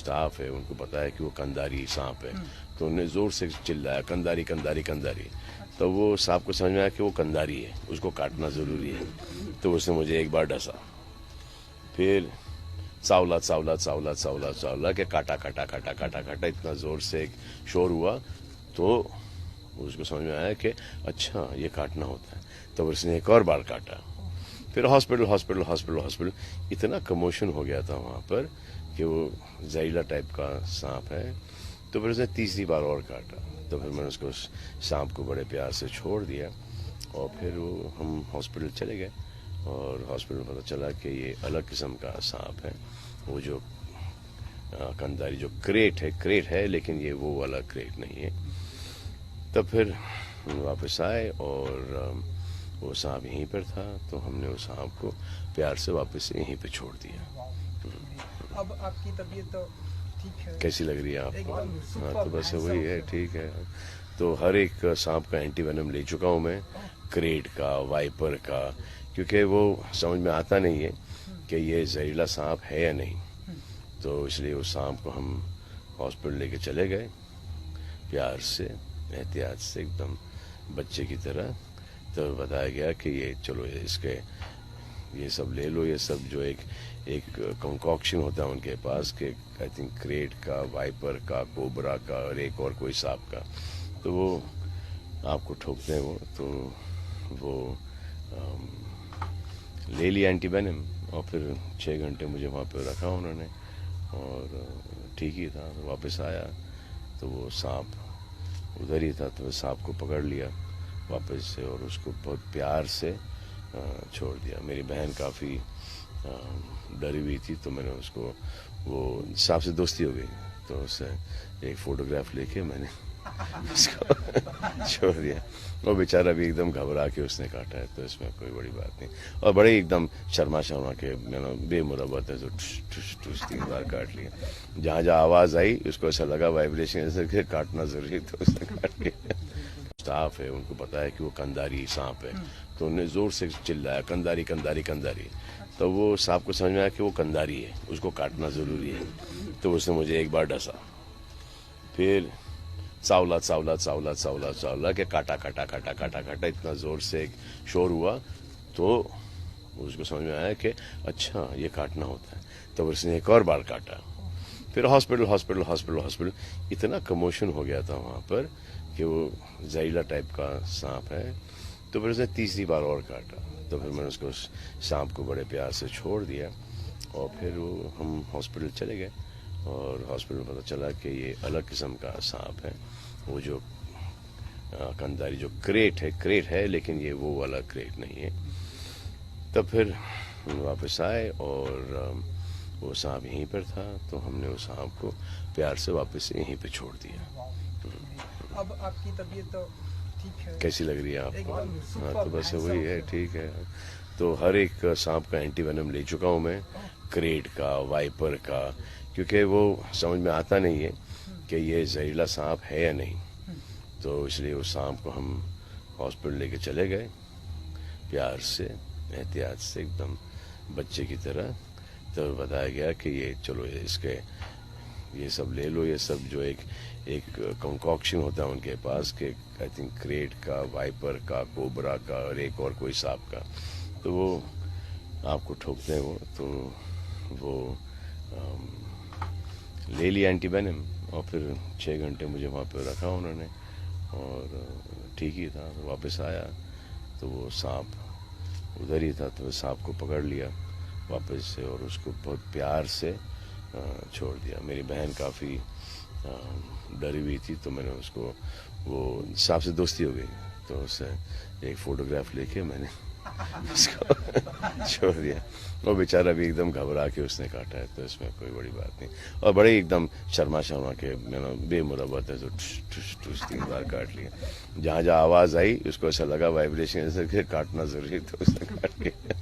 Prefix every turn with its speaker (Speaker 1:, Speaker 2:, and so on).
Speaker 1: Staff है, उनको पता है कि वो कंधारी सांप है, तो उन्होंने जोर से चिल्लाया कंधारी कंधारी कंधारी। तो वो सांप को समझ में आया कि वो कंधारी है, उसको काटना जरूरी है। तो उसने मुझे एक बार डसा, फिर चावला चावला चावला चावला चावला के काटा काटा काटा काटा काटा, इतना जोर से एक शोर हुआ। तो उसको समझ में आया कि अच्छा ये काटना होता है। तो उसने एक और बार काटा, फिर हॉस्पिटल हॉस्पिटल हॉस्पिटल हॉस्पिटल। इतना कमोशन हो गया था वहां पर कि वो जहरीला टाइप का सांप है। तो फिर उसने तीसरी बार और काटा। तो फिर मैंने उसको सांप को बड़े प्यार से छोड़ दिया और फिर वो हम हॉस्पिटल चले गए। और हॉस्पिटल में पता चला कि ये अलग किस्म का सांप है, वो जो कंधारी जो क्रेट है, लेकिन ये वो वाला क्रेट नहीं है। तब फिर वापस आए और वो सांप यहीं पर था, तो हमने उस सांप को प्यार से वापस यहीं पे छोड़ दिया।
Speaker 2: अब आपकी तबीयत तो ठीक है?
Speaker 1: कैसी लग रही है आपको?
Speaker 2: एकदम
Speaker 1: हाँ, तो बस वही है, ठीक है। तो हर एक सांप का एंटीवेनम ले चुका हूँ मैं, क्रेट का, वाइपर का, क्योंकि वो समझ में आता नहीं है कि ये जहरीला सांप है या नहीं। तो इसलिए उस सांप को हम हॉस्पिटल लेके चले गए, प्यार से एहतियात से, एकदम बच्चे की तरह। तो बताया गया कि ये चलो इसके ये सब ले लो, ये सब जो एक कंकॉक्शन होता है उनके पास के, आई थिंक क्रेट का, वाइपर का, कोबरा का और एक और कोई सांप का। तो वो आपको ठोकते हैं, वो तो वो ले लिया एंटीवेनम। और फिर 6 घंटे मुझे वहाँ पे रखा उन्होंने और ठीक ही था। वापस आया तो वो सांप उधर ही था। तो सांप को पकड़ लिया वापस से और उसको बहुत प्यार से छोड़ दिया। मेरी बहन काफ़ी डरी हुई थी, तो मैंने उसको, वो सांप से दोस्ती हो गई, तो उससे एक फोटोग्राफ लेके मैंने उसको छोड़ दिया। वो बेचारा भी एकदम घबरा के उसने काटा है, तो इसमें कोई बड़ी बात नहीं। और बड़े एकदम शर्मा के बेमुरवत है, जो ठुस ठुस 3 बार काट लिया। जहाँ जहाँ आवाज़ आई उसको ऐसा लगा वाइब्रेशन, ऐसे काटना जरूरी, तो उसने काट लिया। स्टाफ है, उनको पता है कि वो कंधारी सांप है, तो उन्होंने जोर से चिल्लाया कंधारी कंधारी कंधारी। तो वो सांप को समझ में आया कि वो कंधारी है, उसको काटना जरूरी है। तो उसने मुझे एक बार डसा, फिर चावला चावला चावला चावला चावला के काटा काटा काटा काटा काटा, इतना जोर से एक शोर हुआ। तो उसको समझ में आया कि अच्छा ये काटना होता है। तो उसने एक और बार काटा, फिर हॉस्पिटल हॉस्पिटल हॉस्पिटल हॉस्पिटल। इतना कमोशन हो गया था वहां पर कि वो जहरीला टाइप का सांप है। तो फिर उसने तीसरी बार और काटा। तो फिर मैंने उसको सांप को बड़े प्यार से छोड़ दिया और फिर वो हम हॉस्पिटल चले गए। और हॉस्पिटल में पता चला कि ये अलग किस्म का सांप है, वो जो कंधारी जो क्रेट है, लेकिन ये वो वाला क्रेट नहीं है। तब फिर वापस आए और वो सांप यहीं पर था, तो हमने उस सांप को प्यार से वापस यहीं पे छोड़ दिया।
Speaker 2: अब आपकी तबीयत तो ठीक है?
Speaker 1: कैसी लग रही है आपको?
Speaker 2: एकदम
Speaker 1: हाँ, तो बस वही है, ठीक है। तो हर एक सांप का एंटीवेनम ले चुका हूँ मैं, क्रेट का, वाइपर का, क्योंकि वो समझ में आता नहीं है कि ये जहरीला सांप है या नहीं। तो इसलिए उस सांप को हम हॉस्पिटल लेके चले गए, प्यार से एहतियात से, एकदम बच्चे की तरह। तो बताया गया कि ये चलो इसके ये सब ले लो, ये सब जो एक कंकॉक्शन होता है उनके पास के, आई थिंक क्रेट का, वाइपर का, कोबरा का और एक और कोई सांप का। तो वो आपको ठोकते हैं, वो तो वो ले लिया एंटीवेनम। और फिर 6 घंटे मुझे वहाँ पे रखा उन्होंने और ठीक ही था। वापस आया तो वो सांप उधर ही था। तो सांप को पकड़ लिया वापस से और उसको बहुत प्यार से छोड़ दिया। मेरी बहन काफ़ी डरी हुई थी, तो मैंने उसको, वो सांप से दोस्ती हो गई, तो उससे एक फोटोग्राफ लेके मैंने उसको छोड़ दिया। वो बेचारा भी एकदम घबरा के उसने काटा है, तो इसमें कोई बड़ी बात नहीं। और बड़े एकदम शर्मा के बेमुरवत है, जो ठुस ठुस 3 बार काट लिया। जहाँ जहाँ आवाज़ आई उसको ऐसा लगा वाइब्रेशन, ऐसे काटना जरूरी, तो उसने काट लिया।